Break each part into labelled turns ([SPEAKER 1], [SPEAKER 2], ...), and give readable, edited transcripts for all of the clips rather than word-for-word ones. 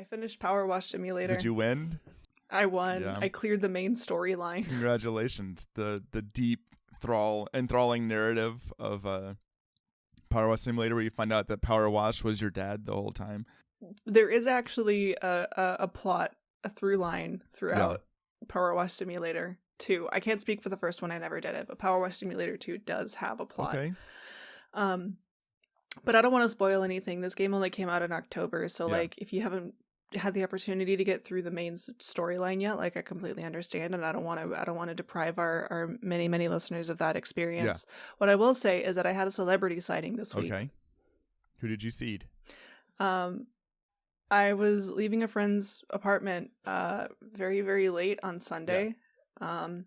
[SPEAKER 1] I finished Power Wash Simulator.
[SPEAKER 2] Did you win?
[SPEAKER 1] I won.
[SPEAKER 2] Yeah.
[SPEAKER 1] I cleared the main storyline.
[SPEAKER 2] Congratulations. The deep enthralling narrative of Power Wash Simulator, where you find out that Power Wash was your dad the whole time.
[SPEAKER 1] There is actually a plot, a through line throughout Power Wash Simulator 2. I can't speak for the first one, I never did it, but Power Wash Simulator 2 does have a plot.
[SPEAKER 2] Okay.
[SPEAKER 1] But I don't want to spoil anything. This game only came out in October, so like if you haven't had the opportunity to get through the main storyline yet, like I completely understand, and I don't want to deprive our many listeners of that experience. What I will say is that I had a celebrity sighting this week.
[SPEAKER 2] Okay. Who did you see?
[SPEAKER 1] I was leaving a friend's apartment very, very late on Sunday. It was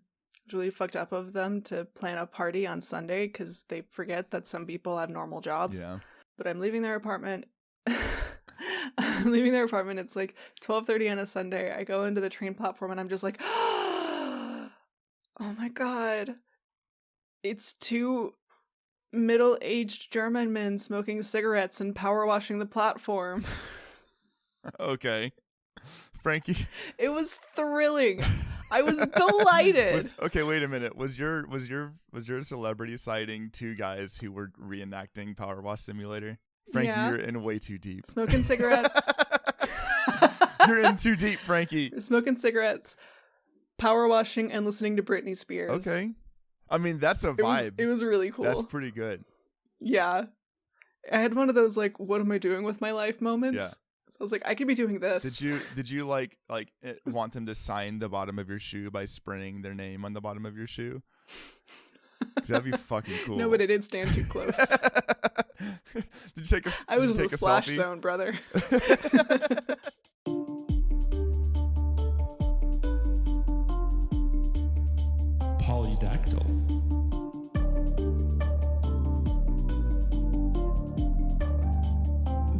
[SPEAKER 1] really fucked up of them to plan a party on Sunday because they forget that some people have normal jobs.
[SPEAKER 2] Yeah.
[SPEAKER 1] But I'm leaving their apartment. It's like 12:30 on a Sunday. I go into the train platform and I'm just like, oh my God. It's two middle-aged German men smoking cigarettes and power washing the platform.
[SPEAKER 2] Okay. Frankie.
[SPEAKER 1] It was thrilling. I was delighted.
[SPEAKER 2] Okay, wait a minute. Was your celebrity sighting two guys who were reenacting Power Wash Simulator? Frankie, you're in way too deep.
[SPEAKER 1] Smoking cigarettes.
[SPEAKER 2] You're in too deep, Frankie.
[SPEAKER 1] Smoking cigarettes, power washing, and listening to Britney Spears.
[SPEAKER 2] Okay. I mean, that's a vibe.
[SPEAKER 1] It was really cool.
[SPEAKER 2] That's pretty good.
[SPEAKER 1] Yeah. I had one of those, like, what am I doing with my life moments? Yeah. I was like, I could be doing this.
[SPEAKER 2] Did you like want them to sign the bottom of your shoe by sprinting their name on the bottom of your shoe? Because that'd be fucking cool.
[SPEAKER 1] No, but it did stand too close.
[SPEAKER 2] Did you take a
[SPEAKER 1] I was in the splash
[SPEAKER 2] selfie?
[SPEAKER 1] zone, brother.
[SPEAKER 2] Polydactyl.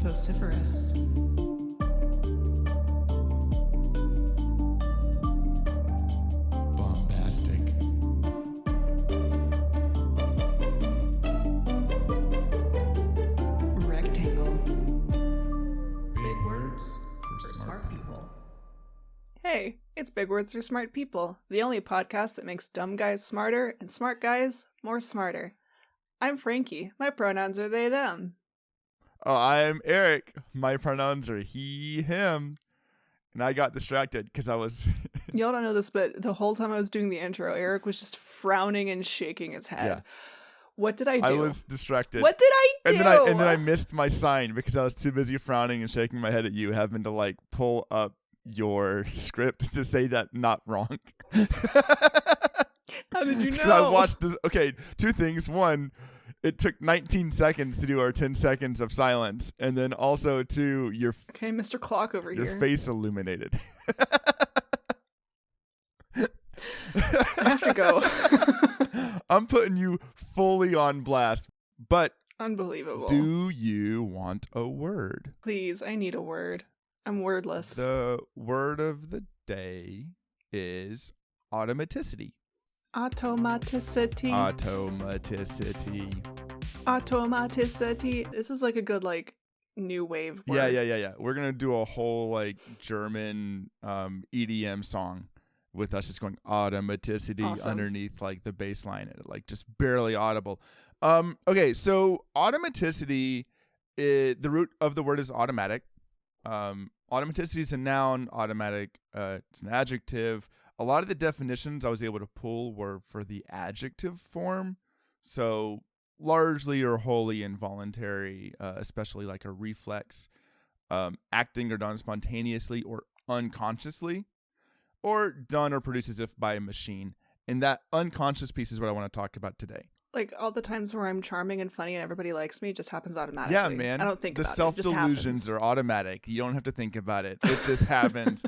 [SPEAKER 1] Vociferous.
[SPEAKER 2] Bombastic.
[SPEAKER 1] Rectangle.
[SPEAKER 2] Big words for smart people.
[SPEAKER 1] Hey, it's Big Words for Smart People, the only podcast that makes dumb guys smarter and smart guys more smarter. I'm Frankie. My pronouns are they, them.
[SPEAKER 2] Oh, I'm Eric. My pronouns are he, him. And I got distracted because I was...
[SPEAKER 1] Y'all don't know this, but the whole time I was doing the intro, Eric was just frowning and shaking his head. Yeah. What did I do?
[SPEAKER 2] I was distracted.
[SPEAKER 1] What did I do?
[SPEAKER 2] And then I missed my sign because I was too busy frowning and shaking my head at you, having to like pull up your script to say that not wrong.
[SPEAKER 1] How did you know?
[SPEAKER 2] I watched this. Okay, two things. One, it took 19 seconds to do our 10 seconds of silence. And then also, two,
[SPEAKER 1] okay, Mr. Clock over here.
[SPEAKER 2] Your face illuminated.
[SPEAKER 1] I have to go.
[SPEAKER 2] I'm putting you fully on blast. But
[SPEAKER 1] unbelievable.
[SPEAKER 2] Do you want a word?
[SPEAKER 1] Please, I need a word. I'm wordless.
[SPEAKER 2] The word of the day is automaticity.
[SPEAKER 1] Automaticity.
[SPEAKER 2] Automaticity.
[SPEAKER 1] Automaticity. This is like a good new wave word.
[SPEAKER 2] Yeah. We're gonna do a whole German EDM song with us just going automaticity underneath the bass line, just barely audible. Okay, so automaticity, the root of the word is automatic. Automaticity is a noun. Automatic, it's an adjective. A lot of the definitions I was able to pull were for the adjective form. So largely or wholly involuntary, especially like a reflex, acting or done spontaneously or unconsciously, or done or produced as if by a machine. And that unconscious piece is what I want to talk about today.
[SPEAKER 1] Like all the times where I'm charming and funny and everybody likes me, it just happens automatically.
[SPEAKER 2] Yeah, man.
[SPEAKER 1] I don't think about it.
[SPEAKER 2] The self-delusions are automatic. You don't have to think about it. It just happens.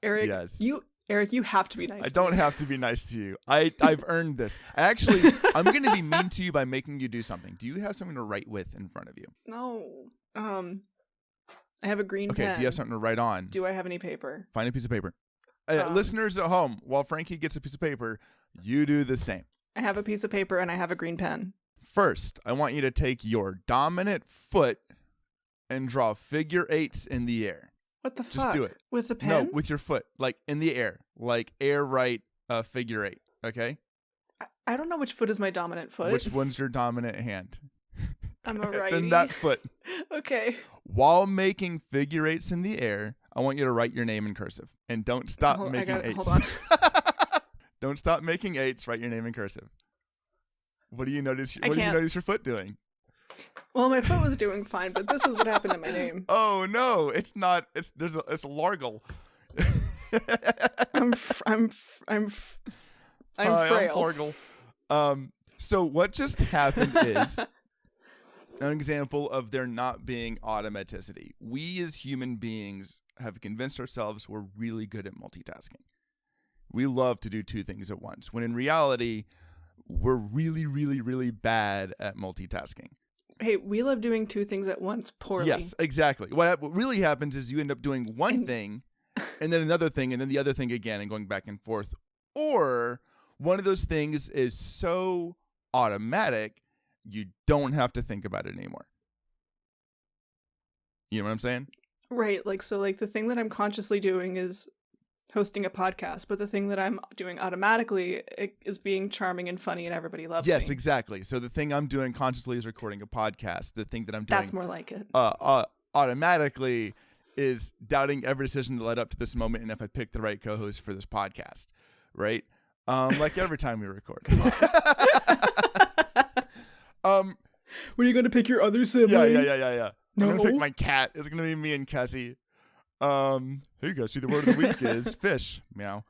[SPEAKER 1] Eric,
[SPEAKER 2] yes.
[SPEAKER 1] Eric, you have to be nice.
[SPEAKER 2] I don't have to be nice to you. I've earned this. Actually, I'm going to be mean to you by making you do something. Do you have something to write with in front of you?
[SPEAKER 1] No. I have a green pen.
[SPEAKER 2] Okay, do you have something to write on?
[SPEAKER 1] Do I have any paper?
[SPEAKER 2] Find a piece of paper. Listeners at home, while Frankie gets a piece of paper, you do the same.
[SPEAKER 1] I have a piece of paper and I have a green pen.
[SPEAKER 2] First, I want you to take your dominant foot and draw figure eights in the air.
[SPEAKER 1] What the fuck?
[SPEAKER 2] Just do it.
[SPEAKER 1] With the pen?
[SPEAKER 2] No, with your foot. Like in the air. Like air right figure eight. Okay?
[SPEAKER 1] I don't know which foot is my dominant foot.
[SPEAKER 2] Which one's your dominant hand?
[SPEAKER 1] I'm a righty.
[SPEAKER 2] Then that foot.
[SPEAKER 1] Okay.
[SPEAKER 2] While making figure eights in the air, I want you to write your name in cursive. And don't stop making eights.
[SPEAKER 1] Hold on.
[SPEAKER 2] Don't stop making eights. Write your name in cursive. What do you notice? What do you notice your foot doing?
[SPEAKER 1] Well, my foot was doing fine, but this is what happened to my name.
[SPEAKER 2] Oh no, it's not. It's a largle.
[SPEAKER 1] I'm frail.
[SPEAKER 2] I'm Florgle. So what just happened is an example of there not being automaticity. We as human beings have convinced ourselves we're really good at multitasking. We love to do two things at once, when in reality, we're really, really, really bad at multitasking.
[SPEAKER 1] Hey, we love doing two things at once poorly.
[SPEAKER 2] Yes, exactly. What really happens is you end up doing one thing and then another thing and then the other thing again and going back and forth. Or one of those things is so automatic, you don't have to think about it anymore. You know what I'm saying?
[SPEAKER 1] Right. Like, so like the thing that I'm consciously doing is hosting a podcast, but the thing that I'm doing automatically is being charming and funny and everybody loves me.
[SPEAKER 2] Yes, exactly. So the thing I'm doing consciously is recording a podcast. The thing that I'm doing...
[SPEAKER 1] That's more like it.
[SPEAKER 2] Automatically is doubting every decision that led up to this moment and if I picked the right co-host for this podcast, right? Like every time we record.
[SPEAKER 1] When are you going to pick your other sibling?
[SPEAKER 2] Yeah.
[SPEAKER 1] No.
[SPEAKER 2] I'm going to pick my cat. It's going to be me and Cassie. Here you go. See, the word of the week is fish. Meow.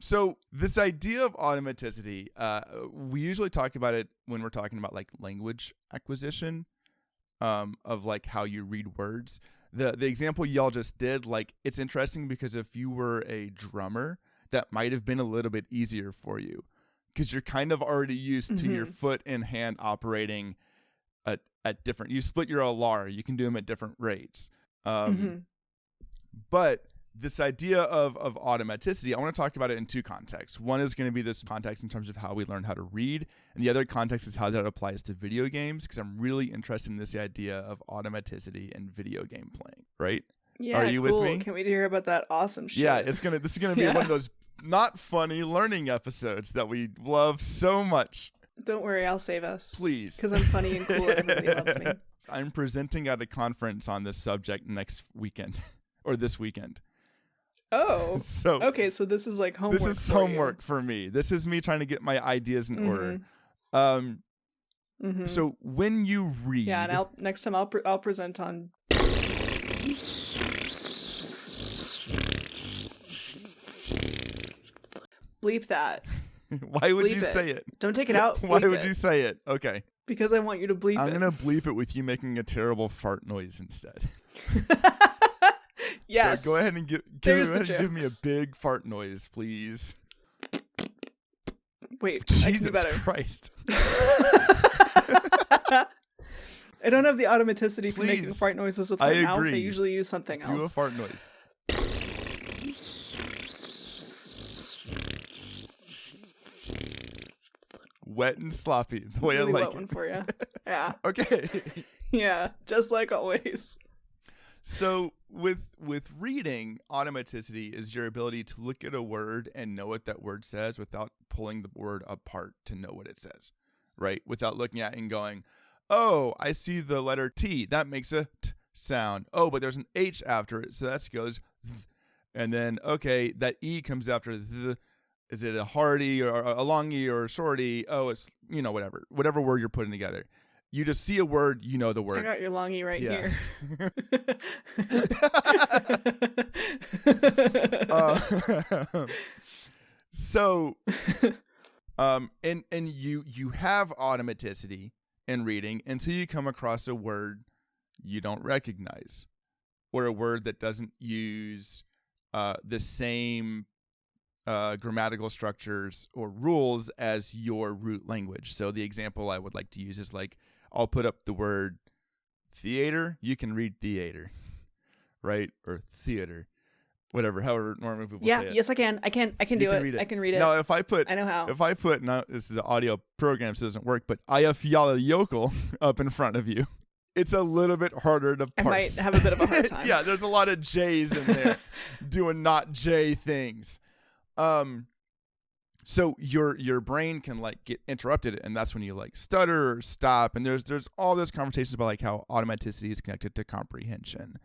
[SPEAKER 2] So this idea of automaticity, we usually talk about it when we're talking about like language acquisition, of like how you read words. The example y'all just did, like, it's interesting because if you were a drummer, that might have been a little bit easier for you because you're kind of already used to your foot and hand operating at different. You split your alar, you can do them at different rates. But this idea of automaticity, I want to talk about it in two contexts. One is going to be this context in terms of how we learn how to read, and the other context is how that applies to video games, because I'm really interested in this idea of automaticity and video game playing, right?
[SPEAKER 1] Yeah,
[SPEAKER 2] are you
[SPEAKER 1] cool.
[SPEAKER 2] with me?
[SPEAKER 1] Can we hear about that awesome shit?
[SPEAKER 2] Yeah, this is gonna be one of those not funny learning episodes that we love so much.
[SPEAKER 1] Don't worry, I'll save us.
[SPEAKER 2] Please.
[SPEAKER 1] Because I'm funny and cool and everybody loves me.
[SPEAKER 2] I'm presenting at a conference on this subject next weekend, or this weekend.
[SPEAKER 1] Oh.
[SPEAKER 2] So
[SPEAKER 1] okay, so this is like homework.
[SPEAKER 2] This is homework for me. This is me trying to get my ideas in order. So when you read,
[SPEAKER 1] yeah, and next time I'll present on. Bleep that.
[SPEAKER 2] Why would
[SPEAKER 1] bleep
[SPEAKER 2] you say it?
[SPEAKER 1] Don't take it out.
[SPEAKER 2] Why would you say it? Okay.
[SPEAKER 1] Because I want you to bleep
[SPEAKER 2] I'm
[SPEAKER 1] it.
[SPEAKER 2] going to bleep it with you making a terrible fart noise instead.
[SPEAKER 1] Yes.
[SPEAKER 2] So go ahead and give me a big fart noise, please.
[SPEAKER 1] Wait,
[SPEAKER 2] Jesus
[SPEAKER 1] I can do better.
[SPEAKER 2] Christ.
[SPEAKER 1] I don't have the automaticity for making fart noises with my mouth. I usually use something else.
[SPEAKER 2] Do a fart noise. Wet and sloppy, the way
[SPEAKER 1] really
[SPEAKER 2] I like
[SPEAKER 1] wet
[SPEAKER 2] it.
[SPEAKER 1] One for you. Yeah.
[SPEAKER 2] Okay.
[SPEAKER 1] Yeah, just like always.
[SPEAKER 2] So with reading, automaticity is your ability to look at a word and know what that word says without pulling the word apart to know what it says, right? Without looking at it and going, oh, I see the letter T. That makes a T sound. Oh, but there's an H after it, so that goes th. And then, okay, that E comes after the. Is it a hardy or a long E or a short E? Oh, it's, whatever word you're putting together. You just see a word, you know the word.
[SPEAKER 1] I got your long E right here.
[SPEAKER 2] So, and you have automaticity in reading until you come across a word you don't recognize, or a word that doesn't use the same grammatical structures or rules as your root language. So the example I would like to use is like, I'll put up the word theater. You can read theater, right? Or theater, whatever, however normal people say it.
[SPEAKER 1] Yeah, yes, I can. I can do it. I can read it.
[SPEAKER 2] Now, I know
[SPEAKER 1] how.
[SPEAKER 2] If I put, now this is an audio program, so it doesn't work, but Ayafyala Yokel up in front of you. it's a little bit harder to parse.
[SPEAKER 1] I might have a bit of a hard time.
[SPEAKER 2] Yeah, there's a lot of J's in there doing not J things. So your brain can like get interrupted, and that's when you like stutter or stop. And there's all those conversations about like how automaticity is connected to comprehension.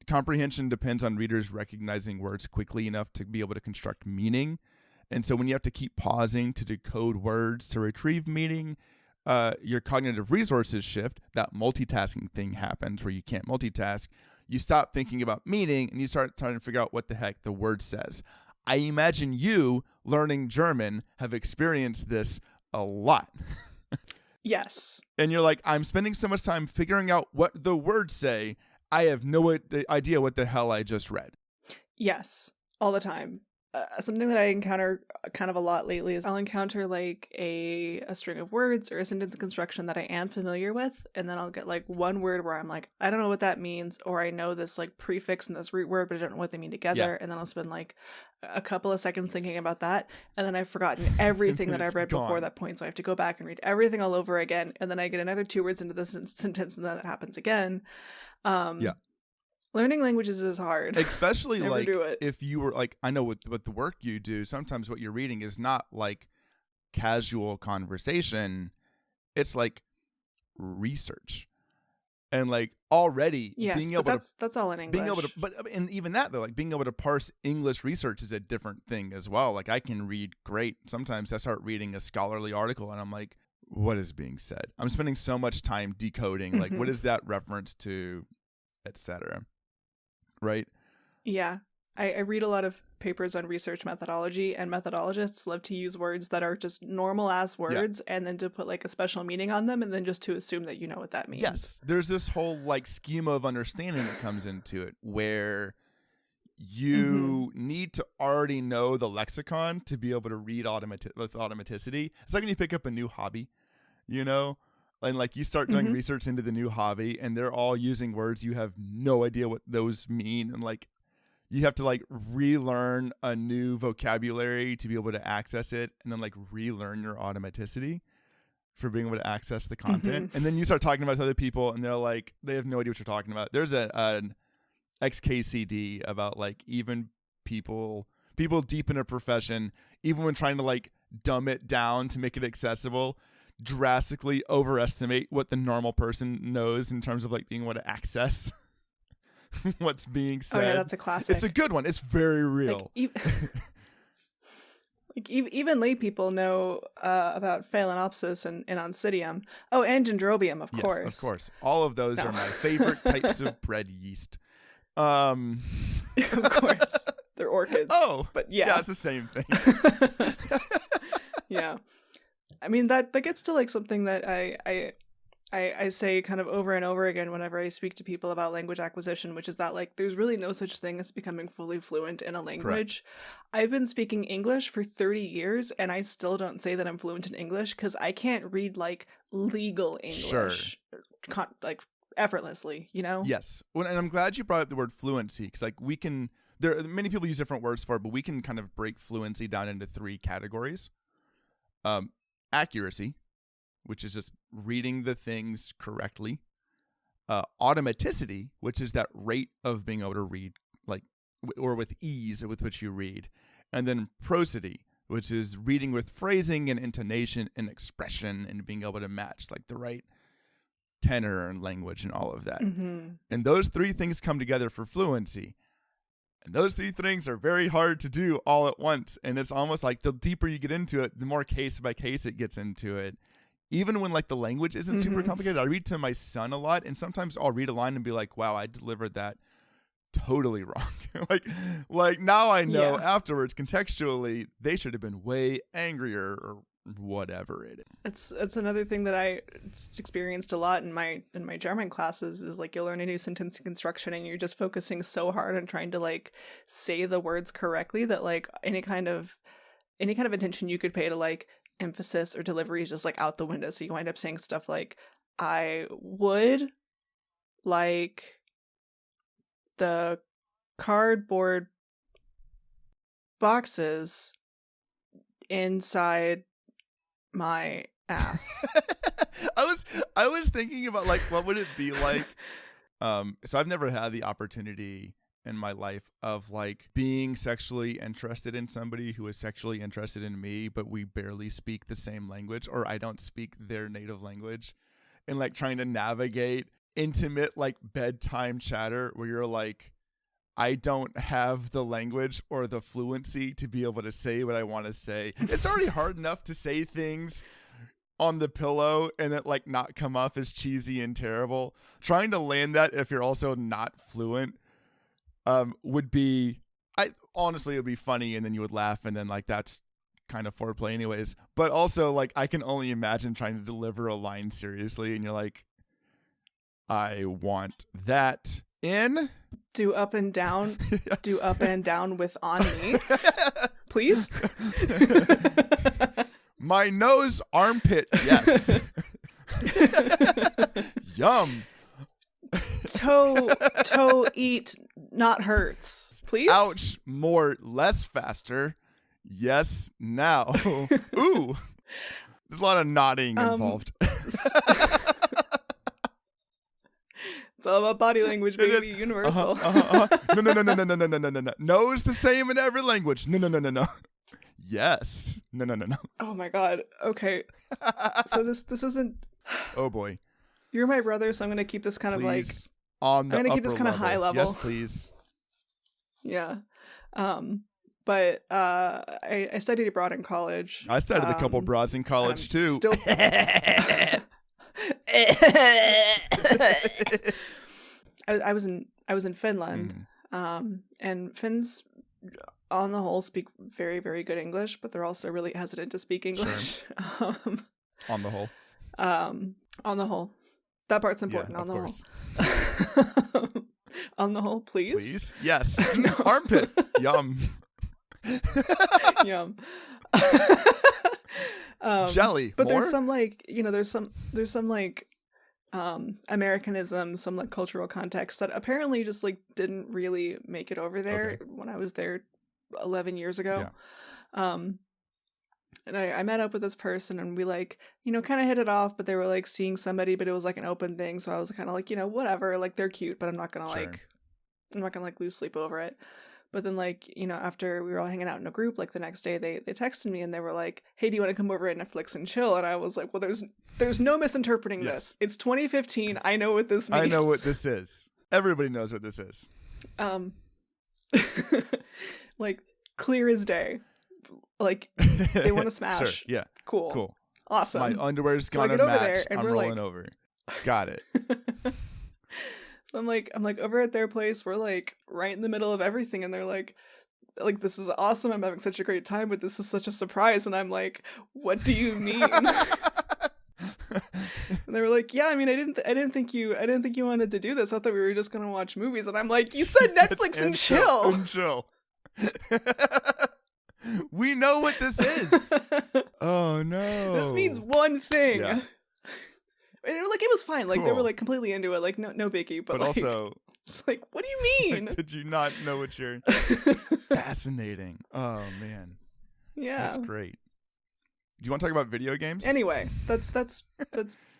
[SPEAKER 2] Comprehension depends on readers recognizing words quickly enough to be able to construct meaning. And so when you have to keep pausing to decode words to retrieve meaning, your cognitive resources shift. That multitasking thing happens where you can't multitask. You stop thinking about meaning and you start trying to figure out what the heck the word says. I imagine you, learning German, have experienced this a lot.
[SPEAKER 1] Yes.
[SPEAKER 2] And you're like, I'm spending so much time figuring out what the words say, I have no idea what the hell I just read.
[SPEAKER 1] Yes, all the time. Something that I encounter kind of a lot lately is I'll encounter like a string of words or a sentence construction that I am familiar with, and then I'll get like one word where I'm like, I don't know what that means, or I know this like prefix and this root word, but I don't know what they mean together, and then I'll spend like a couple of seconds thinking about that, and then I've forgotten everything that I've read before that point, so I have to go back and read everything all over again, and then I get another 2 words into this sentence, and then that happens again. Learning languages is hard.
[SPEAKER 2] Especially like if you were like, I know with the work you do, sometimes what you're reading is not like casual conversation. It's like research. And like already being able
[SPEAKER 1] that's all in English.
[SPEAKER 2] And even that though, like being able to parse English research is a different thing as well. Like I can read great. Sometimes I start reading a scholarly article and I'm like, what is being said? I'm spending so much time decoding, like what is that reference to, etc. Right?
[SPEAKER 1] Yeah. I read a lot of papers on research methodology, and methodologists love to use words that are just normal ass words and then to put like a special meaning on them and then just to assume that you know what that means.
[SPEAKER 2] Yes. There's this whole like schema of understanding that comes into it where you need to already know the lexicon to be able to read with automaticity. It's like when you pick up a new hobby, you know? And like you start doing research into the new hobby and they're all using words you have no idea what those mean, and like you have to like relearn a new vocabulary to be able to access it, and then like relearn your automaticity for being able to access the content. And then you start talking about it to other people and they're like, they have no idea what you're talking about. There's an XKCD about like even people deep in a profession, even when trying to like dumb it down to make it accessible, drastically overestimate what the normal person knows in terms of like being able to access what's being said.
[SPEAKER 1] Oh yeah, that's a classic.
[SPEAKER 2] It's a good one. It's very real.
[SPEAKER 1] Like, even lay people know about Phalaenopsis and Oncidium. Oh, and Dendrobium, of course.
[SPEAKER 2] Yes, of course. All of those are my favorite types of bread yeast.
[SPEAKER 1] Of course. They're orchids.
[SPEAKER 2] Oh,
[SPEAKER 1] but yeah.
[SPEAKER 2] It's the same thing.
[SPEAKER 1] Yeah. I mean, that gets to like something that I say kind of over and over again whenever I speak to people about language acquisition, which is that like there's really no such thing as becoming fully fluent in a language. Correct. I've been speaking English for 30 years and I still don't say that I'm fluent in English because I can't read like legal English like effortlessly, you know?
[SPEAKER 2] Yes. Well, and I'm glad you brought up the word fluency because like there are many people use different words for it, but we can kind of break fluency down into 3 categories. Accuracy, which is just reading the things correctly. Automaticity, which is that rate of being able to read, like, or with ease with which you read. And then prosody, which is reading with phrasing and intonation and expression and being able to match like the right tenor and language and all of that. And those 3 things come together for fluency. And those 3 things are very hard to do all at once. And it's almost like the deeper you get into it, the more case by case it gets into it. Even when like the language isn't super complicated, I read to my son a lot. And sometimes I'll read a line and be like, wow, I delivered that totally wrong. like now I know afterwards contextually they should have been way angrier or whatever it is.
[SPEAKER 1] It's another thing that I experienced a lot in my German classes is like you'll learn a new sentence construction and you're just focusing so hard on trying to like say the words correctly that like any kind of attention you could pay to like emphasis or delivery is just like out the window. So you wind up saying stuff like, I would like the cardboard boxes inside my ass.
[SPEAKER 2] I was thinking about like what would it be like. So I've never had the opportunity in my life of like being sexually interested in somebody who is sexually interested in me, but we barely speak the same language, or I don't speak their native language, and like trying to navigate intimate like bedtime chatter where you're like, I don't have the language or the fluency to be able to say what I want to say. It's already hard enough to say things on the pillow and it like not come off as cheesy and terrible. Trying to land that if you're also not fluent would be, honestly, it would be funny, and then you would laugh, and then like that's kind of foreplay anyways. But also like I can only imagine trying to deliver a line seriously, and you're like, I want that in.
[SPEAKER 1] Do up and down. Do up and down with on me, please.
[SPEAKER 2] My nose, armpit, yes. Yum.
[SPEAKER 1] Toe, eat, not hurts, please.
[SPEAKER 2] Ouch, more, less, faster. Yes, now. Ooh. There's a lot of nodding involved.
[SPEAKER 1] It's all about body language, baby. Universal.
[SPEAKER 2] No. No is the same in every language. No. Yes. No.
[SPEAKER 1] Oh my god. Okay. So this isn't.
[SPEAKER 2] Oh boy.
[SPEAKER 1] You're my brother, so I'm gonna keep this kind of like.
[SPEAKER 2] On the
[SPEAKER 1] I'm gonna keep this kind of high level.
[SPEAKER 2] Yes, please.
[SPEAKER 1] Yeah. But I studied abroad in college.
[SPEAKER 2] I studied a couple broads in college too.
[SPEAKER 1] Still. I was in Finland, and Finns, on the whole, speak very, very good English, but they're also really hesitant to speak English.
[SPEAKER 2] Sure. On the whole.
[SPEAKER 1] On the whole, that part's important.
[SPEAKER 2] Yeah,
[SPEAKER 1] on the
[SPEAKER 2] course.
[SPEAKER 1] Whole. On the whole, please.
[SPEAKER 2] Please, yes. Armpit, yum.
[SPEAKER 1] Yum.
[SPEAKER 2] Jelly.
[SPEAKER 1] But
[SPEAKER 2] more?
[SPEAKER 1] there's some like there's some like Americanism, some like cultural context that apparently just like didn't really make it over there when I was there 11 years ago.
[SPEAKER 2] Yeah.
[SPEAKER 1] And I met up with this person, and we like, kind of hit it off, but they were like seeing somebody, but it was like an open thing. So I was kind of like, whatever, like they're cute, but I'm not going to lose sleep over it. But then like, after we were all hanging out in a group, like the next day they texted me and they were like, hey, do you want to come over at Netflix and chill? And I was like, well, there's no misinterpreting this. It's 2015. I know what this means.
[SPEAKER 2] I know what this is. Everybody knows what this is.
[SPEAKER 1] Like clear as day. Like they want to smash.
[SPEAKER 2] Sure. Yeah.
[SPEAKER 1] Cool. Awesome.
[SPEAKER 2] My underwear's gonna match. I'm rolling over. Got it.
[SPEAKER 1] So I'm like over at their place. We're like right in the middle of everything, and they're like this is awesome. I'm having such a great time, but this is such a surprise. And I'm like, what do you mean? And they were like, yeah, I mean, I didn't think you wanted to do this. I thought we were just gonna watch movies. And I'm like, you said Netflix and chill.
[SPEAKER 2] And chill. We know what this is. Oh no.
[SPEAKER 1] This means one thing.
[SPEAKER 2] Yeah.
[SPEAKER 1] And it was fine. Like
[SPEAKER 2] cool.
[SPEAKER 1] They were like completely into it. Like no biggie. But like, also, it's like, what do you mean?
[SPEAKER 2] Did you not know what you're? Fascinating. Oh man.
[SPEAKER 1] Yeah.
[SPEAKER 2] That's great. Do you want to talk about video games?
[SPEAKER 1] Anyway, that's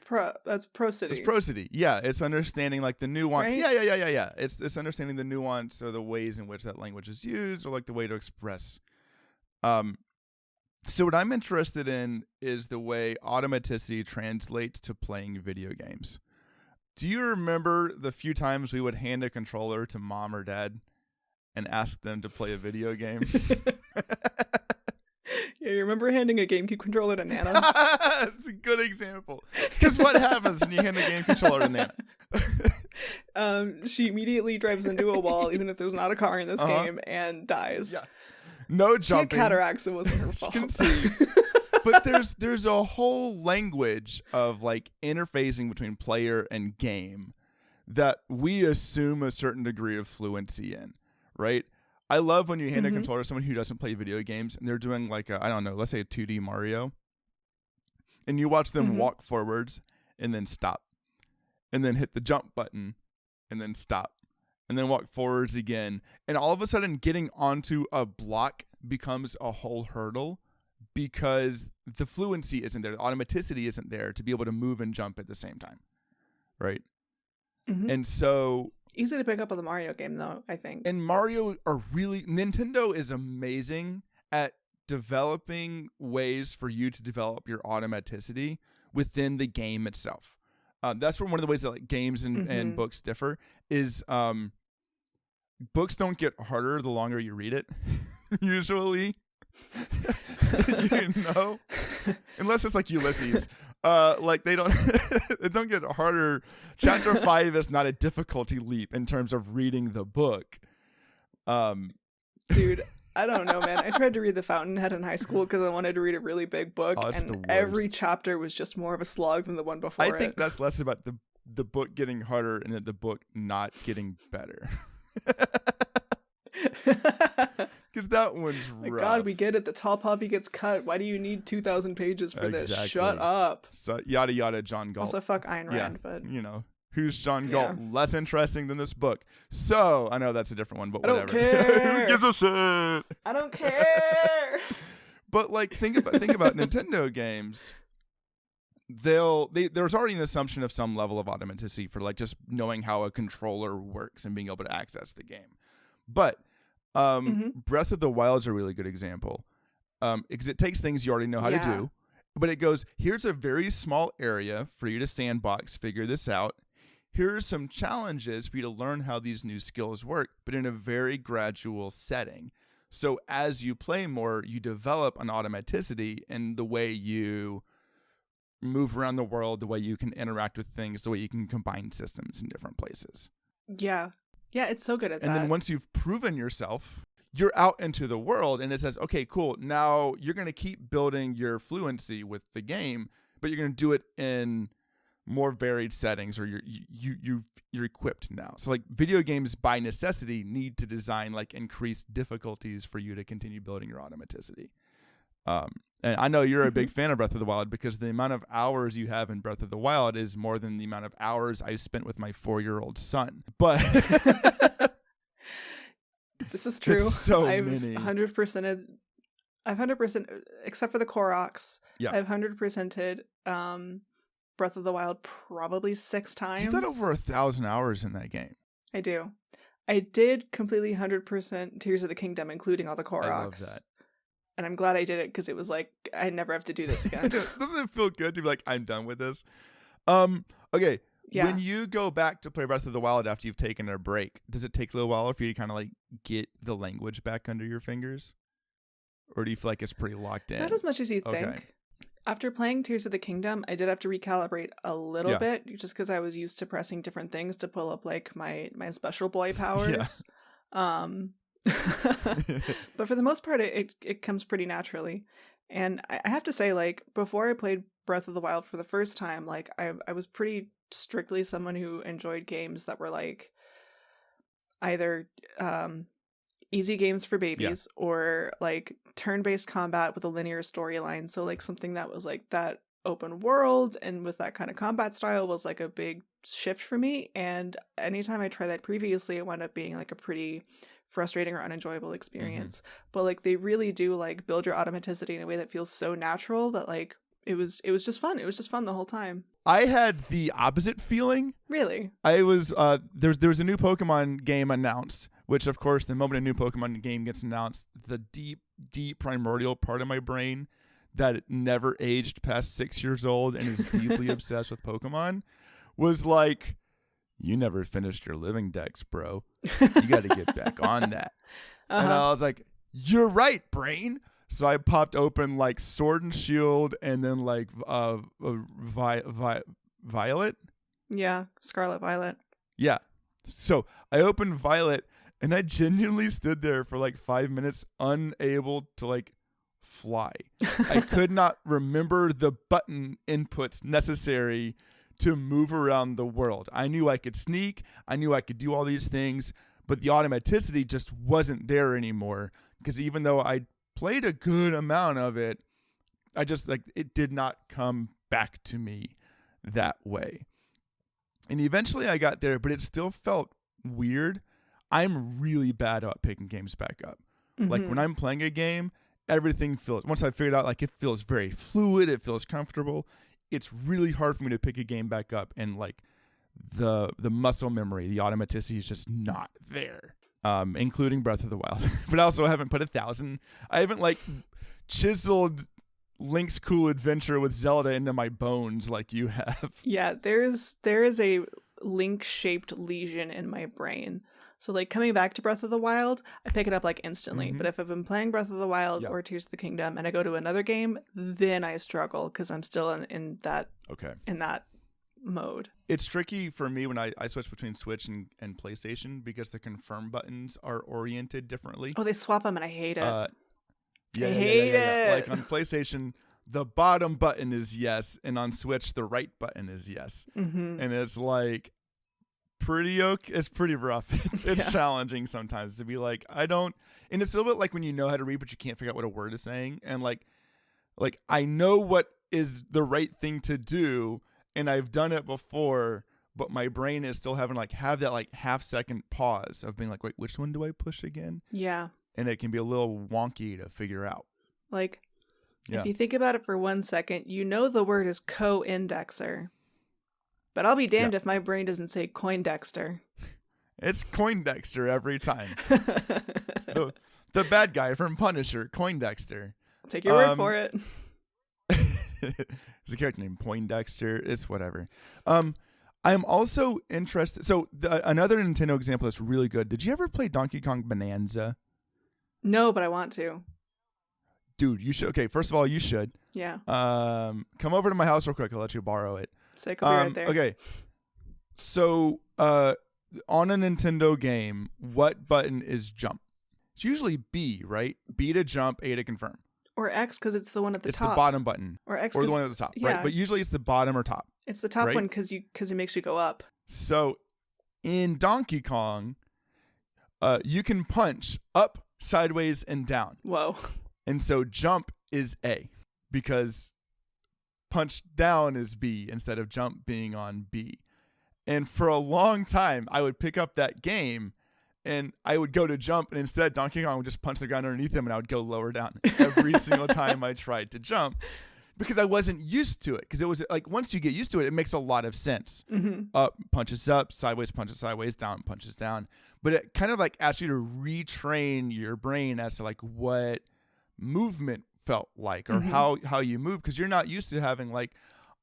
[SPEAKER 1] prosody.
[SPEAKER 2] It's prosody. Yeah, it's understanding like the nuance.
[SPEAKER 1] Right?
[SPEAKER 2] Yeah. It's understanding the nuance or the ways in which that language is used, or like the way to express. So what I'm interested in is the way automaticity translates to playing video games. Do you remember the few times we would hand a controller to mom or dad and ask them to play a video game?
[SPEAKER 1] Yeah, you remember handing a GameCube controller to Nana?
[SPEAKER 2] That's a good example. Because what happens when you hand a game controller to Nana?
[SPEAKER 1] She immediately drives into a wall, even if there's not a car in this game, and dies.
[SPEAKER 2] Yeah. No jumping.
[SPEAKER 1] She had cataracts. It wasn't her fault.
[SPEAKER 2] You can see. But there's a whole language of like interfacing between player and game that we assume a certain degree of fluency in, right? I love when you hand a controller to someone who doesn't play video games and they're doing like I don't know, let's say a 2D Mario, and you watch them walk forwards and then stop, and then hit the jump button and then stop, and then walk forwards again, and all of a sudden getting onto a block becomes a whole hurdle because the fluency isn't there. The automaticity isn't there to be able to move and jump at the same time. Right?
[SPEAKER 1] Mm-hmm.
[SPEAKER 2] And so...
[SPEAKER 1] Easy to pick up with the Mario game, though, I think.
[SPEAKER 2] And Mario are really... Nintendo is amazing at developing ways for you to develop your automaticity within the game itself. That's one of the ways that like games and books differ is books don't get harder the longer you read it, usually. Unless it's like Ulysses. Like they don't it don't get harder. Chapter 5 is not a difficulty leap in terms of reading the book.
[SPEAKER 1] Dude, I don't know, man. I tried to read The Fountainhead in high school because I wanted to read a really big book, and every chapter was just more of a slog than the one before it.
[SPEAKER 2] I think that's less about the book getting harder and the book not getting better. Because that one's rough.
[SPEAKER 1] God, we get it. The tall poppy gets cut. Why do you need 2,000 pages for this? Shut up.
[SPEAKER 2] So yada yada, John Galt.
[SPEAKER 1] Also, fuck Ayn Rand, but
[SPEAKER 2] who's John Galt? Less interesting than this book. So I know that's a different one, but whatever.
[SPEAKER 1] I don't care.
[SPEAKER 2] Who gives a shit?
[SPEAKER 1] I don't care.
[SPEAKER 2] But like, think about Nintendo games. There's already an assumption of some level of automaticity for like just knowing how a controller works and being able to access the game, but. Breath of the Wild is a really good example because it takes things you already know how to do, but it goes, here's a very small area for you to sandbox, figure this out. Here are some challenges for you to learn how these new skills work, but in a very gradual setting. So as you play more, you develop an automaticity in the way you move around the world, the way you can interact with things, the way you can combine systems in different places.
[SPEAKER 1] Yeah, it's so good at that.
[SPEAKER 2] And then once you've proven yourself, you're out into the world and it says, okay, cool. Now you're going to keep building your fluency with the game, but you're going to do it in more varied settings, or you're equipped now. So like video games by necessity need to design like increased difficulties for you to continue building your automaticity. And I know you're a big fan of Breath of the Wild because the amount of hours you have in Breath of the Wild is more than the amount of hours I spent with my 4-year-old son. But
[SPEAKER 1] this is true.
[SPEAKER 2] It's so
[SPEAKER 1] I've
[SPEAKER 2] many.
[SPEAKER 1] 100%. I've 100%, except for the Koroks.
[SPEAKER 2] Yeah.
[SPEAKER 1] I've 100%ed Breath of the Wild probably 6 times.
[SPEAKER 2] You've got over 1,000 hours in that game.
[SPEAKER 1] I do. I did completely 100% Tears of the Kingdom, including all the Koroks.
[SPEAKER 2] I love that.
[SPEAKER 1] And I'm glad I did it because it was like, I never have to do this again.
[SPEAKER 2] Doesn't it feel good to be like, I'm done with this? Okay.
[SPEAKER 1] Yeah.
[SPEAKER 2] When you go back to play Breath of the Wild after you've taken a break, does it take a little while for you to kind of like get the language back under your fingers? Or do you feel like it's pretty locked in?
[SPEAKER 1] Not as much as you think. After playing Tears of the Kingdom, I did have to recalibrate a little bit just because I was used to pressing different things to pull up like my special boy powers. But for the most part, it comes pretty naturally. And I have to say, like, before I played Breath of the Wild for the first time, like, I was pretty strictly someone who enjoyed games that were like either easy games for babies or like turn-based combat with a linear storyline. So like something that was like that open world and with that kind of combat style was like a big shift for me. And anytime I tried that previously, it wound up being like a pretty frustrating or unenjoyable experience. But like they really do like build your automaticity in a way that feels so natural that like it was just fun. It was just fun the whole time.
[SPEAKER 2] I had the opposite feeling.
[SPEAKER 1] Really?
[SPEAKER 2] I was there was a new Pokemon game announced, which of course the moment a new Pokemon game gets announced, the deep primordial part of my brain that never aged past 6 years old and is deeply obsessed with Pokemon was like, you never finished your living dex, bro. You got to get back on that. And I was like, you're right, brain. So I popped open like Sword and Shield and then like Violet.
[SPEAKER 1] Yeah, Scarlet Violet.
[SPEAKER 2] Yeah. So I opened Violet and I genuinely stood there for like 5 minutes unable to like fly. I could not remember the button inputs necessary to move around the world. I knew I could sneak. I knew I could do all these things, but the automaticity just wasn't there anymore because even though I played a good amount of it, I just like it did not come back to me that way. And eventually I got there, but it still felt weird. I'm really bad at picking games back up. Like when I'm playing a game everything feels, once I figured out like it feels very fluid, it feels comfortable, it's really hard for me to pick a game back up, and like the muscle memory, the automaticity is just not there. Including Breath of the Wild. But I also haven't put 1,000. I haven't like chiseled Link's Cool Adventure with Zelda into my bones like you have.
[SPEAKER 1] Yeah, there is a Link-shaped lesion in my brain. So like coming back to Breath of the Wild, I pick it up like instantly. Mm-hmm. But if I've been playing Breath of the Wild or Tears of the Kingdom and I go to another game, then I struggle because I'm still in that mode.
[SPEAKER 2] It's tricky for me when I switch between Switch and PlayStation because the confirm buttons are oriented differently.
[SPEAKER 1] Oh, they swap them and I hate it. I
[SPEAKER 2] hate it. Like on PlayStation, the bottom button is yes, and on Switch, the right button is yes. Mm-hmm. And it's like it's pretty rough. It's challenging sometimes to be like, and it's a little bit like when you know how to read, but you can't figure out what a word is saying. And like I know what is the right thing to do, and I've done it before, but my brain is still having have that half-second pause of being like, wait, which one do I push again?
[SPEAKER 1] Yeah.
[SPEAKER 2] And it can be a little wonky to figure out.
[SPEAKER 1] Like, if you think about it for 1 second, you know the word is co-indexer. But I'll be damned if my brain doesn't say Coindexter.
[SPEAKER 2] It's Coindexter every time. the bad guy from Punisher, Coindexter.
[SPEAKER 1] Take your word for it.
[SPEAKER 2] There's a character named Poindexter. It's whatever. I'm also interested. So another Nintendo example that's really good. Did you ever play Donkey Kong Bananza?
[SPEAKER 1] No, but I want to.
[SPEAKER 2] Dude, you should. Okay, first of all, you should.
[SPEAKER 1] Yeah.
[SPEAKER 2] Come over to my house real quick. I'll let you borrow it.
[SPEAKER 1] Sick, I'll be right there.
[SPEAKER 2] Okay. So, on a Nintendo game, what button is jump? It's usually B, right? B to jump, A to confirm.
[SPEAKER 1] Or X because it's the one at the top.
[SPEAKER 2] It's the bottom button.
[SPEAKER 1] Or X
[SPEAKER 2] or the one at the top, right? But usually it's the bottom or top.
[SPEAKER 1] It's the top one because it makes you go up.
[SPEAKER 2] So, in Donkey Kong, you can punch up, sideways, and down.
[SPEAKER 1] Whoa.
[SPEAKER 2] And so jump is A because punch down is B instead of jump being on B. And for a long time, I would pick up that game and I would go to jump, and instead Donkey Kong would just punch the ground underneath him and I would go lower down every single time I tried to jump because I wasn't used to it. Because it was like once you get used to it, it makes a lot of sense.
[SPEAKER 1] Mm-hmm.
[SPEAKER 2] Up, punches up, sideways, punches sideways, down, punches down. But it kind of asks you to retrain your brain as to what movement felt like or how you move, because you're not used to having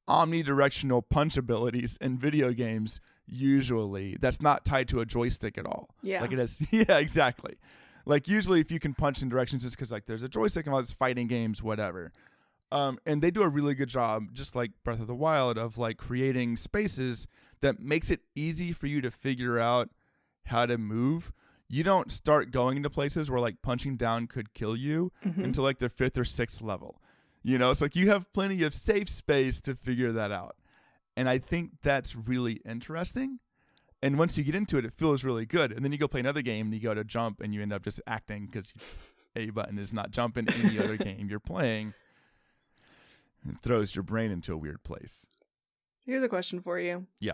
[SPEAKER 2] omnidirectional punch abilities in video games. Usually that's not tied to a joystick at all.
[SPEAKER 1] Yeah,
[SPEAKER 2] it is. Yeah, exactly. Usually if you can punch in directions, it's because there's a joystick in all these fighting games, whatever. And they do a really good job, just like Breath of the Wild, of creating spaces that makes it easy for you to figure out how to move. You don't start going into places where punching down could kill you until the 5th or 6th level. It's you have plenty of safe space to figure that out. And I think that's really interesting. And once you get into it, it feels really good. And then you go play another game and you go to jump and you end up just acting because A button is not jump in any other game you're playing. It throws your brain into a weird place.
[SPEAKER 1] Here's a question for you.
[SPEAKER 2] Yeah.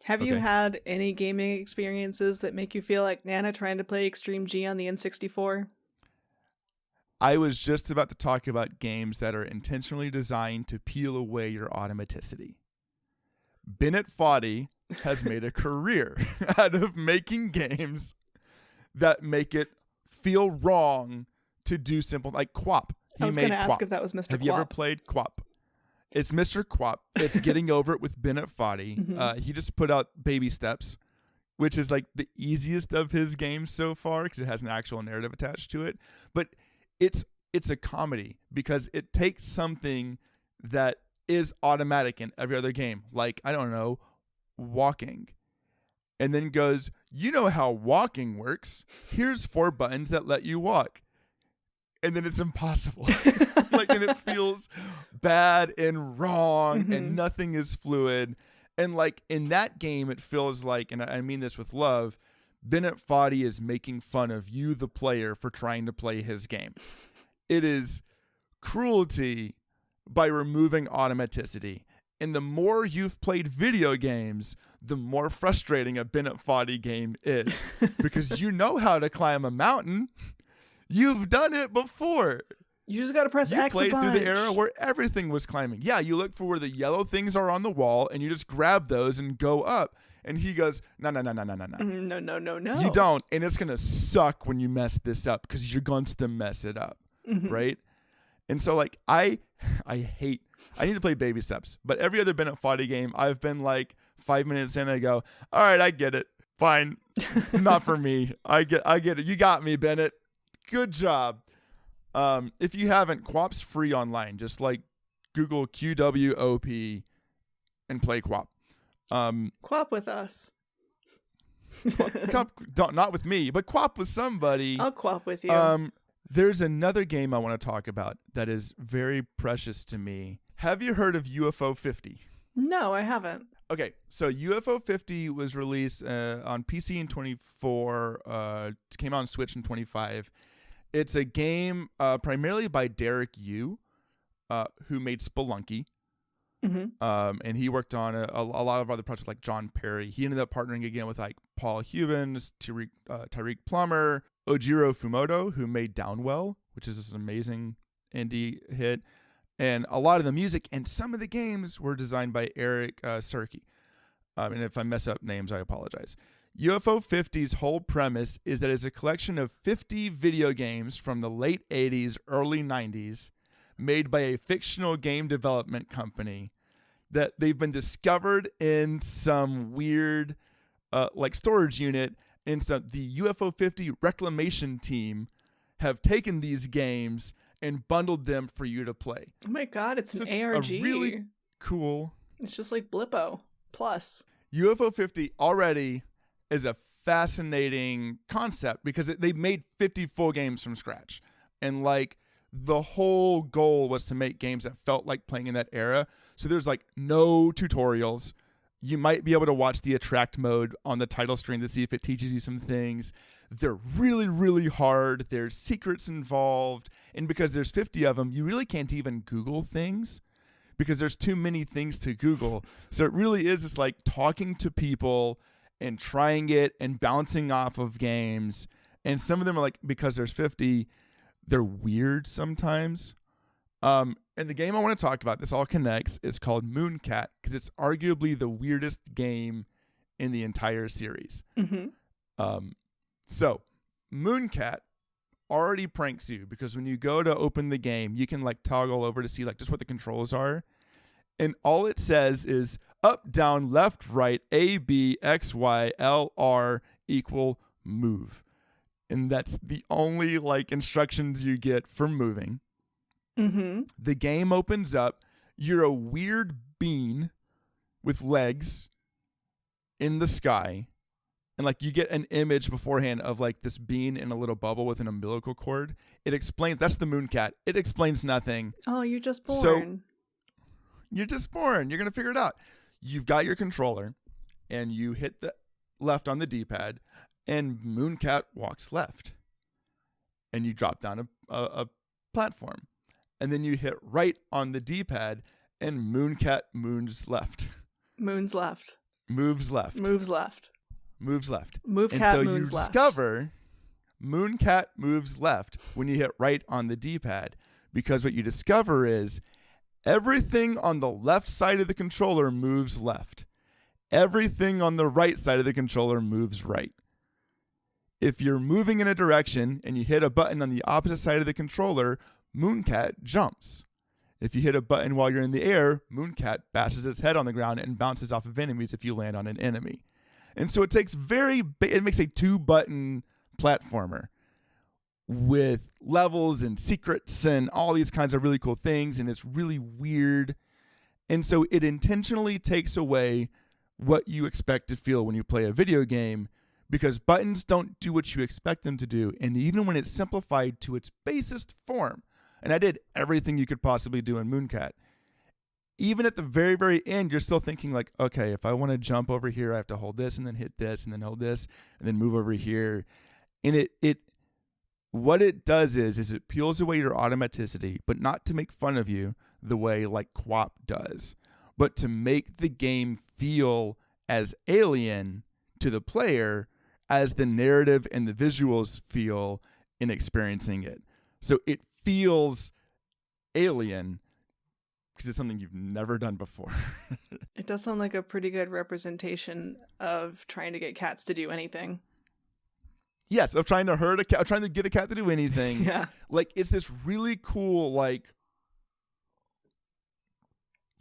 [SPEAKER 1] Have you had any gaming experiences that make you feel like Nana trying to play Extreme G on the N64?
[SPEAKER 2] I was just about to talk about games that are intentionally designed to peel away your automaticity. Bennet Foddy has made a career out of making games that make it feel wrong to do simple, like QWOP.
[SPEAKER 1] I was going to ask if that was Mr. QWOP.
[SPEAKER 2] Have you ever played QWOP? It's Mr. QWOP. It's Getting Over It with Bennet Foddy. Mm-hmm. He just put out Baby Steps, which is the easiest of his games so far because it has an actual narrative attached to it. But it's a comedy because it takes something that is automatic in every other game, I don't know, walking, and then goes, you know how walking works. Here's 4 buttons that let you walk. And then it's impossible. And it feels bad and wrong and nothing is fluid. And in that game, it feels and I mean this with love, Bennet Foddy is making fun of you, the player, for trying to play his game. It is cruelty by removing automaticity. And the more you've played video games, the more frustrating a Bennet Foddy game is. Because you know how to climb a mountain. You've done it before.
[SPEAKER 1] You just got to press
[SPEAKER 2] You
[SPEAKER 1] X a
[SPEAKER 2] played
[SPEAKER 1] bunch.
[SPEAKER 2] through the era where everything was climbing. Yeah, you look for where the yellow things are on the wall, and you just grab those and go up. And he goes, no.
[SPEAKER 1] No.
[SPEAKER 2] You don't, and it's going to suck when you mess this up because you're going to mess it up, right? And so, like, I need to play baby steps. But every other Bennet Foddy game, I've been like 5 minutes in and I go, all right, I get it. Fine. Not for me. I get it. You got me, Bennett. Good job. If you haven't, QWOP's free online. Just like Google QWOP and play QWOP.
[SPEAKER 1] QWOP with us.
[SPEAKER 2] Not with me, but QWOP with somebody.
[SPEAKER 1] I'll QWOP with you.
[SPEAKER 2] There's another game I want to talk about that is very precious to me. Have you heard of UFO 50?
[SPEAKER 1] No, I haven't.
[SPEAKER 2] Okay, so UFO 50 was released on PC in 24, came out on Switch in 25. It's a game primarily by Derek Yu, who made Spelunky. And he worked on a lot of other projects like John Perry. He ended up partnering again with like Paul Hubens, Tariq Plummer, Ojiro Fumoto, who made Downwell, which is this amazing indie hit. And a lot of the music and some of the games were designed by Eric Serkey. And if I mess up names, I apologize. UFO 50's whole premise is that it's a collection of 50 video games from the late 80s, early 90s, made by a fictional game development company that they've been discovered in some weird like storage unit. And so the UFO 50 reclamation team have taken these games and bundled them for you to play.
[SPEAKER 1] Oh my God, it's an ARG.
[SPEAKER 2] A really cool.
[SPEAKER 1] It's just like Blippo plus.
[SPEAKER 2] UFO 50 already is a fascinating concept because they made 50 full games from scratch. And like the whole goal was to make games that felt like playing in that era. So there's like no tutorials. You might be able to watch the attract mode on the title screen to see if it teaches you some things. They're really, really hard. There's secrets involved. And because there's 50 of them, you really can't even Google things because there's too many things to Google. So it really is just like talking to people and trying it and bouncing off of games. And some of them are like, because there's 50, they're weird sometimes. And the game I want to talk about, this all connects, is called Mooncat because it's arguably the weirdest game in the entire series. So Mooncat already pranks you because when you go to open the game, you can like toggle over to see like just what the controls are. And all it says is up, down, left, right, A, B, X, Y, L, R equal move. And that's the only like instructions you get for moving. The game opens up. You're a weird bean with legs in the sky. And like you get an image beforehand of like this bean in a little bubble with an umbilical cord. It explains, that's the Mooncat. It explains nothing.
[SPEAKER 1] Oh, you're just born.
[SPEAKER 2] So you're just born. You're going to figure it out. You've got your controller and you hit the left on the D-pad and Mooncat walks left. And you drop down a platform. And then you hit right on the D-pad and Mooncat moons left.
[SPEAKER 1] Moons left.
[SPEAKER 2] Moves left.
[SPEAKER 1] Moves left.
[SPEAKER 2] Moves left.
[SPEAKER 1] Mooncat
[SPEAKER 2] and so
[SPEAKER 1] moves
[SPEAKER 2] you
[SPEAKER 1] left.
[SPEAKER 2] discover Mooncat moves left when you hit right on the D-pad. Because what you discover is everything on the left side of the controller moves left. Everything on the right side of the controller moves right. If you're moving in a direction and you hit a button on the opposite side of the controller, Mooncat jumps. If you hit a button while you're in the air, Mooncat bashes its head on the ground and bounces off of enemies if you land on an enemy. And so it makes a 2-button platformer with levels and secrets and all these kinds of really cool things, and it's really weird. And so it intentionally takes away what you expect to feel when you play a video game because buttons don't do what you expect them to do. And even when it's simplified to its basest form, and I did everything you could possibly do in Mooncat, even at the very, very end, you're still thinking like, okay, if I want to jump over here, I have to hold this and then hit this and then hold this and then move over here. And what it does is it peels away your automaticity, but not to make fun of you the way like QWOP does, but to make the game feel as alien to the player as the narrative and the visuals feel in experiencing it. So it feels alien because it's something you've never done before.
[SPEAKER 1] It does sound like a pretty good representation of trying to get cats to do anything.
[SPEAKER 2] Yes, of trying to hurt a cat, trying to get a cat to do anything.
[SPEAKER 1] Yeah.
[SPEAKER 2] Like, it's this really cool, like,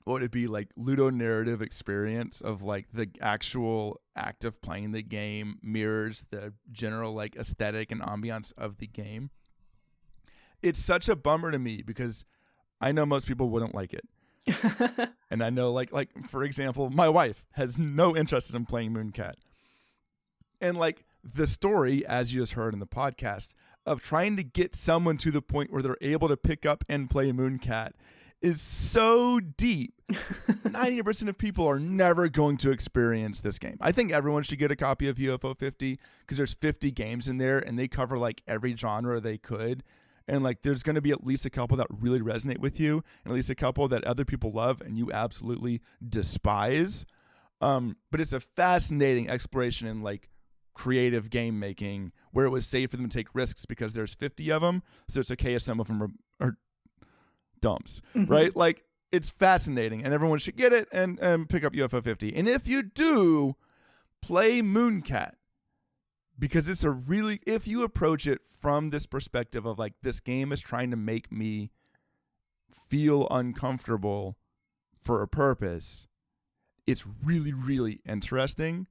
[SPEAKER 2] what would it be, like, ludonarrative experience of, like, the actual act of playing the game mirrors the general, like, aesthetic and ambiance of the game. It's such a bummer to me because I know most people wouldn't like it. And I know, like, for example, my wife has no interest in playing Mooncat. And, like, the story, as you just heard in the podcast, of trying to get someone to the point where they're able to pick up and play Mooncat is so deep. 90% of people are never going to experience this game. I think everyone should get a copy of UFO 50 because there's 50 games in there and they cover like every genre they could. And like there's going to be at least a couple that really resonate with you and at least a couple that other people love and you absolutely despise. But it's a fascinating exploration in like creative game making where it was safe for them to take risks because there's 50 of them. So it's okay if some of them are dumps, right? Like it's fascinating and everyone should get it and pick up UFO 50. And if you do, play Mooncat because it's a really, if you approach it from this perspective of like, this game is trying to make me feel uncomfortable for a purpose, it's really, really interesting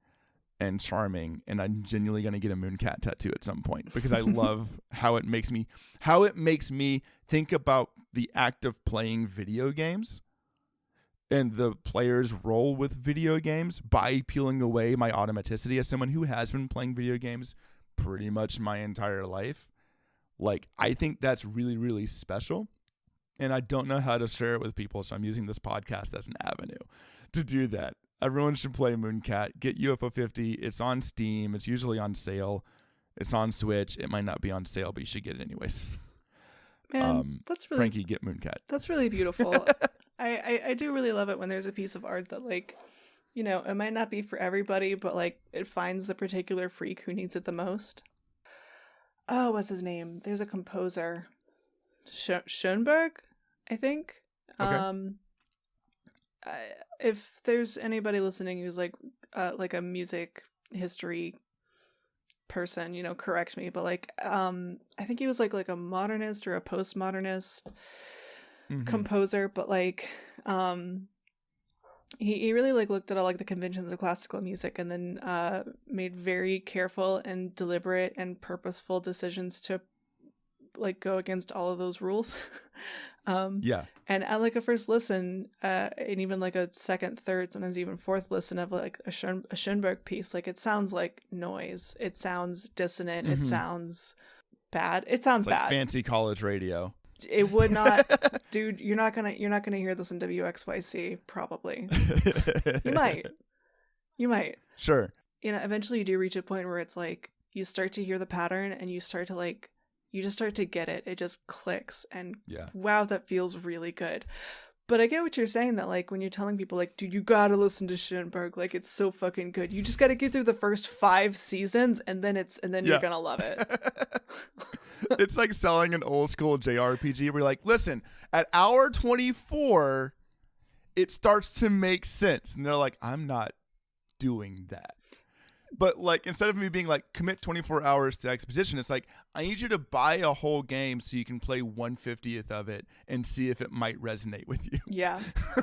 [SPEAKER 2] and charming, and I'm genuinely going to get a Mooncat tattoo at some point because I love how it makes me think about the act of playing video games and the player's role with video games by peeling away my automaticity as someone who has been playing video games pretty much my entire life. Like, I think that's really, really special, and I don't know how to share it with people, so I'm using this podcast as an avenue to do that. Everyone should play Mooncat. Get UFO 50. It's on Steam. It's usually on sale. It's on Switch. It might not be on sale, but you should get it anyways.
[SPEAKER 1] Man, that's really
[SPEAKER 2] Frankie, get Mooncat.
[SPEAKER 1] That's really beautiful. I do really love it when there's a piece of art that like, you know, it might not be for everybody, but like it finds the particular freak who needs it the most. Oh, what's his name? There's a composer, Schoenberg, I think.
[SPEAKER 2] Okay.
[SPEAKER 1] If there's anybody listening who's like a music history person, you know, correct me, but like I think he was like a modernist or a postmodernist composer, but like he really like looked at all like the conventions of classical music and then made very careful and deliberate and purposeful decisions to like go against all of those rules. And at like a first listen and even like a second, third, sometimes even fourth listen of like a Schoenberg piece, like it sounds like noise, it sounds dissonant, it sounds bad, it sounds
[SPEAKER 2] like
[SPEAKER 1] bad,
[SPEAKER 2] fancy college radio.
[SPEAKER 1] It would not. Dude, you're not gonna hear this in WXYC probably. You might
[SPEAKER 2] Sure.
[SPEAKER 1] You know, eventually you do reach a point where it's like you start to hear the pattern and you start to like, you just start to get it. It just clicks and wow, that feels really good. But I get what you're saying that like when you're telling people like, dude, you gotta listen to Schoenberg, like it's so fucking good. You just gotta get through the first 5 seasons and then you're gonna love it.
[SPEAKER 2] It's like selling an old school JRPG where you're like, listen, at hour 24, it starts to make sense. And they're like, I'm not doing that. But like, instead of me being like, commit 24 hours to exposition, it's like, I need you to buy a whole game so you can play 1/50th of it and see if it might resonate with you.
[SPEAKER 1] Yeah.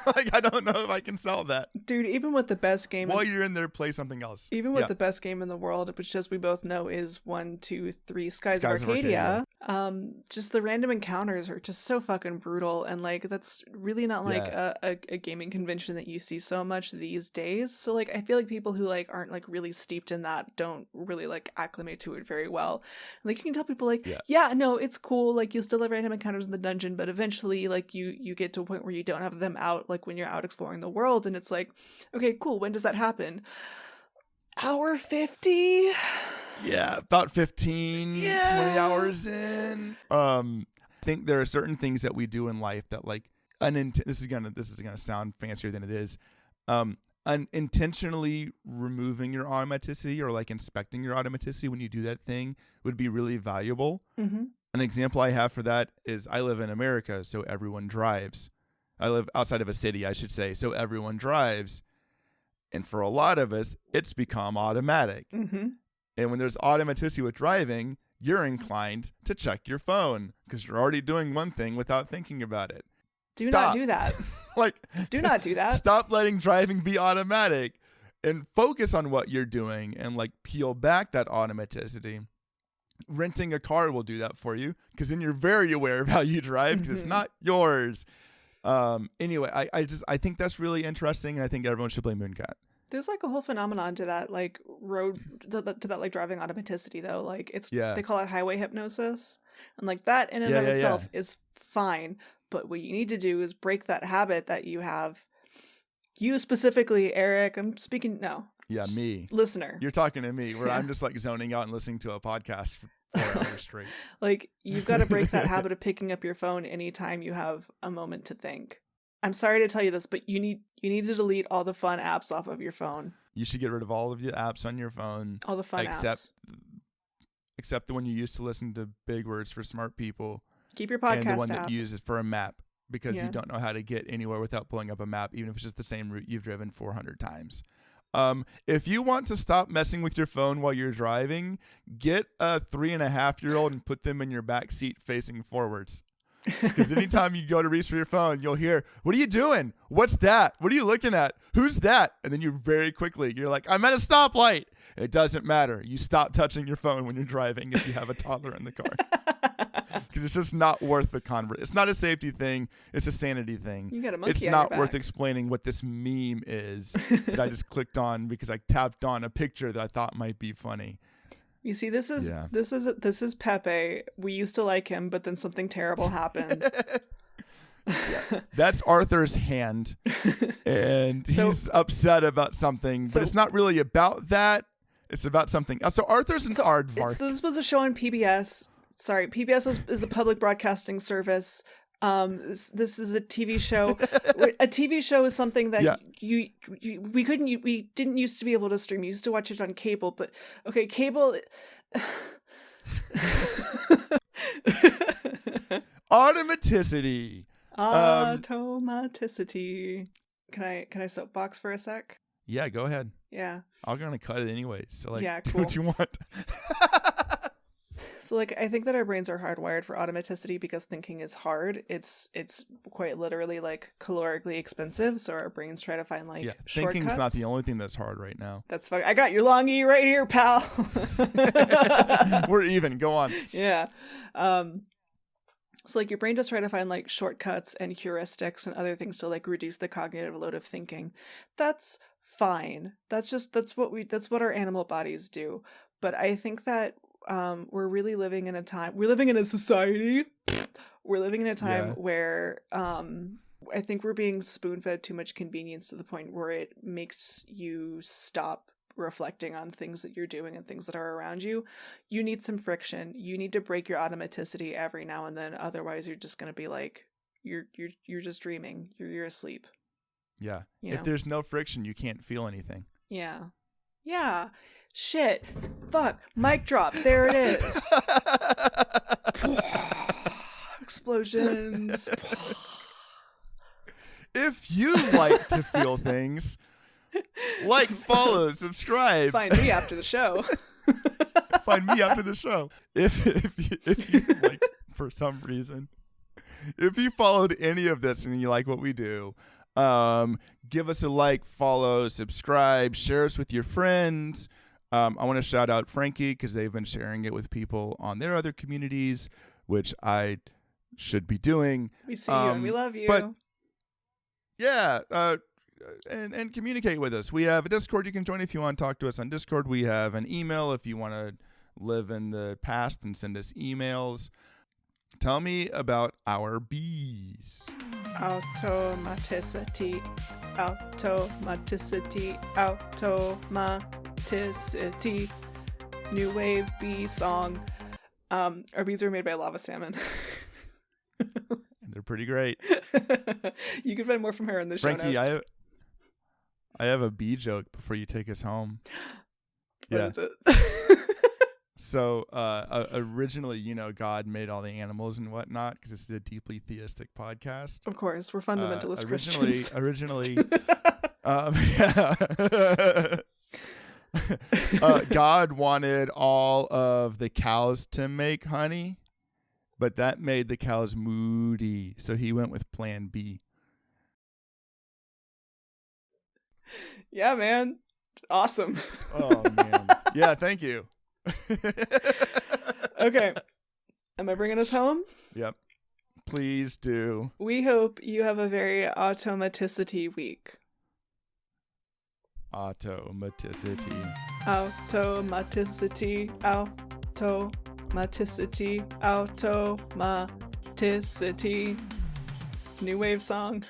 [SPEAKER 2] Like, I don't know if I can sell that.
[SPEAKER 1] Dude, even with the best game.
[SPEAKER 2] While you're in there, play something else.
[SPEAKER 1] Even with the best game in the world, which as we both know is 1, 2, 3 Skies of Arcadia. Just the random encounters are just so fucking brutal. And like, that's really not like a gaming convention that you see so much these days. So like, I feel like people who like aren't like really steeped in that don't really like acclimate to it very well. Like you can tell people like, no, it's cool. Like you still have random encounters in the dungeon, but eventually like you get to a point where you don't have them out, like when you're out exploring the world. And it's like, okay, cool. When does that happen? Hour 50?
[SPEAKER 2] Yeah, about 15, 20 hours in. I think there are certain things that we do in life that like, this is gonna sound fancier than it is. Unintentionally removing your automaticity or like inspecting your automaticity when you do that thing would be really valuable. An example I have for that is I live in America, so everyone drives. I live outside of a city, I should say, so everyone drives. And for a lot of us, it's become automatic.
[SPEAKER 1] Mm-hmm.
[SPEAKER 2] And when there's automaticity with driving, you're inclined to check your phone because you're already doing one thing without thinking about it.
[SPEAKER 1] Do not do that. Do not do that.
[SPEAKER 2] Stop letting driving be automatic and focus on what you're doing and peel back that automaticity. Renting a car will do that for you because then you're very aware of how you drive because it's not yours. Anyway, I think that's really interesting, and I think everyone should play Mooncat.
[SPEAKER 1] There's a whole phenomenon to that road to that driving automaticity though. They call it highway hypnosis, and that in and of itself is fine. But what you need to do is break that habit that you have. You specifically, Eric. I'm speaking no.
[SPEAKER 2] Yeah, me.
[SPEAKER 1] Listener.
[SPEAKER 2] You're talking to me where I'm just zoning out and listening to a podcast for 4 hours straight.
[SPEAKER 1] You've got to break that habit of picking up your phone anytime you have a moment to think. I'm sorry to tell you this, but you need to delete all the fun apps off of your phone.
[SPEAKER 2] You should get rid of all of the apps on your phone.
[SPEAKER 1] All the fun apps.
[SPEAKER 2] Except the one you used to listen to Big Words for Smart People.
[SPEAKER 1] Keep your podcast
[SPEAKER 2] and the one
[SPEAKER 1] app.
[SPEAKER 2] that you use is for a map because you don't know how to get anywhere without pulling up a map, even if it's just the same route you've driven 400 times. If you want to stop messing with your phone while you're driving, get a 3.5-year-old and put them in your back seat facing forwards. Because anytime you go to reach for your phone, you'll hear, "What are you doing? What's that? What are you looking at? Who's that?" And then you're like, "I'm at a stoplight." It doesn't matter. You stop touching your phone when you're driving if you have a toddler in the car. Because it's just not worth the convert. It's not a safety thing. It's a sanity thing.
[SPEAKER 1] You got a monkey
[SPEAKER 2] It's
[SPEAKER 1] on
[SPEAKER 2] not
[SPEAKER 1] your
[SPEAKER 2] worth
[SPEAKER 1] back.
[SPEAKER 2] explaining what this meme is that I just clicked on because I tapped on a picture that I thought might be funny.
[SPEAKER 1] You see, this is Pepe. We used to like him, but then something terrible happened.
[SPEAKER 2] That's Arthur's hand, and he's upset about something, but it's not really about that. It's about something else. So Arthur's an aardvark.
[SPEAKER 1] This was a show on PBS. Sorry, PBS is a public broadcasting service. This is a TV show. A TV show is something that we didn't used to be able to stream. You used to watch it on cable, but okay, cable.
[SPEAKER 2] Automaticity.
[SPEAKER 1] Automaticity. Can I soapbox for a sec?
[SPEAKER 2] Yeah, go ahead.
[SPEAKER 1] Yeah.
[SPEAKER 2] I'm gonna cut it anyways. So
[SPEAKER 1] cool.
[SPEAKER 2] do what you want.
[SPEAKER 1] So I think that our brains are hardwired for automaticity because thinking is hard. It's quite literally calorically expensive. So our brains try to find shortcuts.
[SPEAKER 2] Thinking's not the only thing that's hard right now.
[SPEAKER 1] That's fine. I got your long E right here, pal.
[SPEAKER 2] We're even. Go on.
[SPEAKER 1] Yeah. So your brain just try to find shortcuts and heuristics and other things to reduce the cognitive load of thinking. That's fine. That's what our animal bodies do. But I think that we're living in a society. We're living in a time where I think we're being spoon-fed too much convenience to the point where it makes you stop reflecting on things that you're doing and things that are around you. You need some friction. You need to break your automaticity every now and then. Otherwise, you're just going to be you're just dreaming. You're asleep.
[SPEAKER 2] Yeah. If there's no friction, you can't feel anything.
[SPEAKER 1] Yeah. Yeah. Shit. Fuck. Mic drop. There it is. Explosions.
[SPEAKER 2] If you like to feel things, follow, subscribe.
[SPEAKER 1] Find me after the show.
[SPEAKER 2] Find me after the show. If you for some reason, if you followed any of this and you like what we do, give us a like, follow, subscribe, share us with your friends. I want to shout out Frankie because they've been sharing it with people on their other communities, which I should be doing.
[SPEAKER 1] We see you and we love you.
[SPEAKER 2] But yeah, and communicate with us. We have a Discord you can join if you want to talk to us on Discord. We have an email if you want to live in the past and send us emails. Tell me about our bees.
[SPEAKER 1] Automaticity. Automaticity. Automaticity. New wave bee song. Our bees are made by lava salmon.
[SPEAKER 2] They're pretty great.
[SPEAKER 1] You can find more from her in the
[SPEAKER 2] Frankie,
[SPEAKER 1] show notes.
[SPEAKER 2] I have a bee joke before you take us home.
[SPEAKER 1] What is it?
[SPEAKER 2] So So originally, God made all the animals and whatnot because this is a deeply theistic podcast.
[SPEAKER 1] Of course, we're fundamentalist
[SPEAKER 2] Christians. Originally, God wanted all of the cows to make honey, but that made the cows moody, so he went with plan B.
[SPEAKER 1] Yeah, man. Awesome.
[SPEAKER 2] Oh, man. Yeah, thank you.
[SPEAKER 1] Okay. Am I bringing us home?
[SPEAKER 2] Yep. Please do.
[SPEAKER 1] We hope you have a very automaticity week.
[SPEAKER 2] Automaticity.
[SPEAKER 1] Automaticity. Automaticity. Automaticity. New wave song.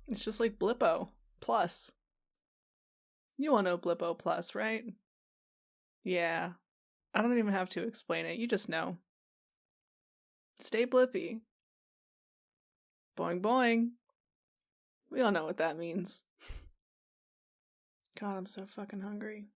[SPEAKER 1] It's just like Blippo Plus. You all know Blippo Plus, right? Yeah. I don't even have to explain it. You just know. Stay blippy. Boing boing. We all know what that means. God, I'm so fucking hungry.